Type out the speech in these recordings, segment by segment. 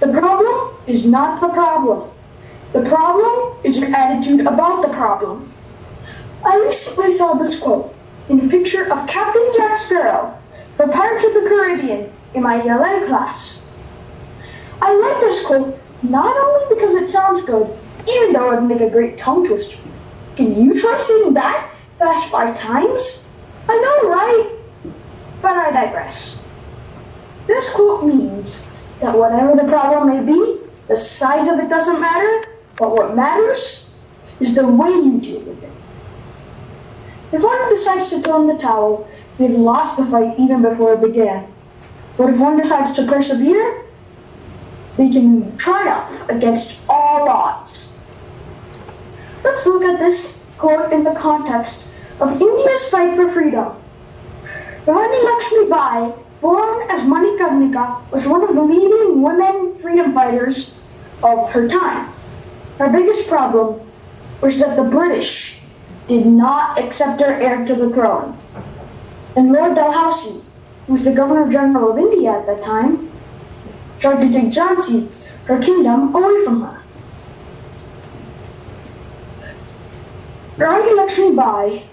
The problem is not the problem. The problem is your attitude about the problem. I recently saw this quote in a picture of Captain Jack Sparrow from Pirates of the Caribbean in my ELA class. I like this quote not only because it sounds good, even though it would make a great tongue twister. Can you try saying that fast 5 times? I know, right? But I digress. This quote means that whatever the problem may be, the size of it doesn't matter, but what matters is the way you deal with it. If one decides to throw in the towel, they've lost the fight even before it began. But if one decides to persevere, they can triumph against all odds. Let's look at this quote in the context of India's fight for freedom. Rani Lakshmi Bai, born as Manikarnika, was one of the leading women freedom fighters of her time. Her biggest problem was that the British did not accept her heir to the throne. And Lord Dalhousie, who was the Governor General of India at that time, tried to take Jhansi, her kingdom, away from her. Rani Lakshmi Bai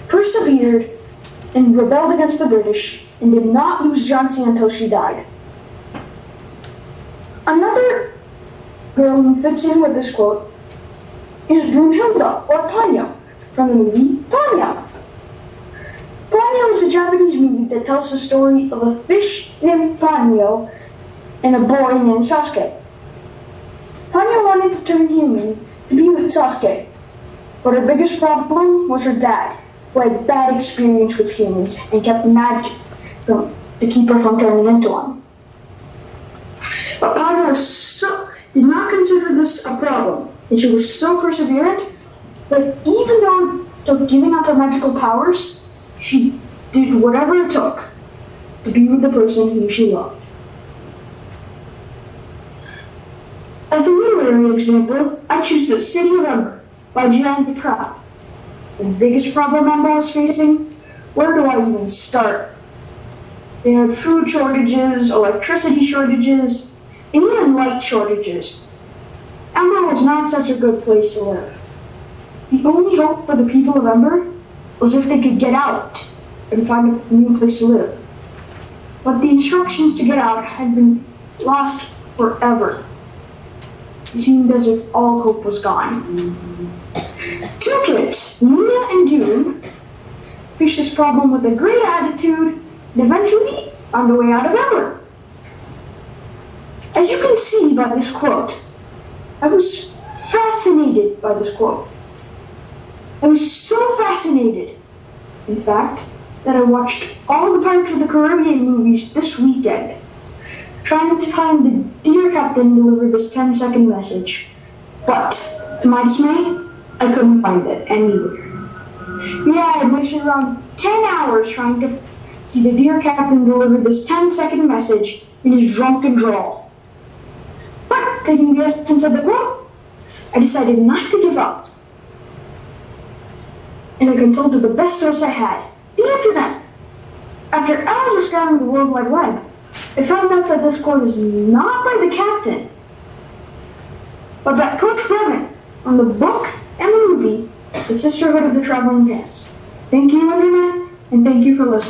persevered and rebelled against the British and did not lose Jhansi until she died. Another girl who fits in with this quote is Brunhilde, or Ponyo, from the movie Ponyo. Ponyo is a Japanese movie that tells the story of a fish named Ponyo and a boy named Sasuke. Ponyo wanted to turn human to be with Sasuke, but her biggest problem was her dad, who had bad experience with humans and kept magic to keep her from turning into one. But Ponyo did not consider this a problem, and she was so perseverant that even though it took giving up her magical powers, she did whatever it took to be with the person whom she loved. As a literary example, I choose The City of Ember by Jan Pratt. The biggest problem Ember is facing? Where do I even start? They had food shortages, electricity shortages, and even light shortages. Ember was not such a good place to live. The only hope for the people of Ember was if they could get out and find a new place to live. But the instructions to get out had been lost forever. It seemed as if all hope was gone. 2 kids, Nina and Dune, faced this problem with a great attitude and eventually found a way out of Ember. As you can see by this quote, I was fascinated by this quote. I was so fascinated, in fact, that I watched all the Pirates of the Caribbean movies this weekend, trying to find the dear captain deliver this 10-second message. But, to my dismay, I couldn't find it anywhere. Yeah, I wasted around 10 hours trying to see the dear captain deliver this 10-second message in his drunken drawl. But, taking the essence of the quote, I decided not to give up. And I consulted the best source I had, the internet. After hours of scouring the World Wide Web, I found out that this quote is not by the captain, but by Coach Brevin from the book and movie, The Sisterhood of the Traveling Pants. Thank you, internet, and thank you for listening.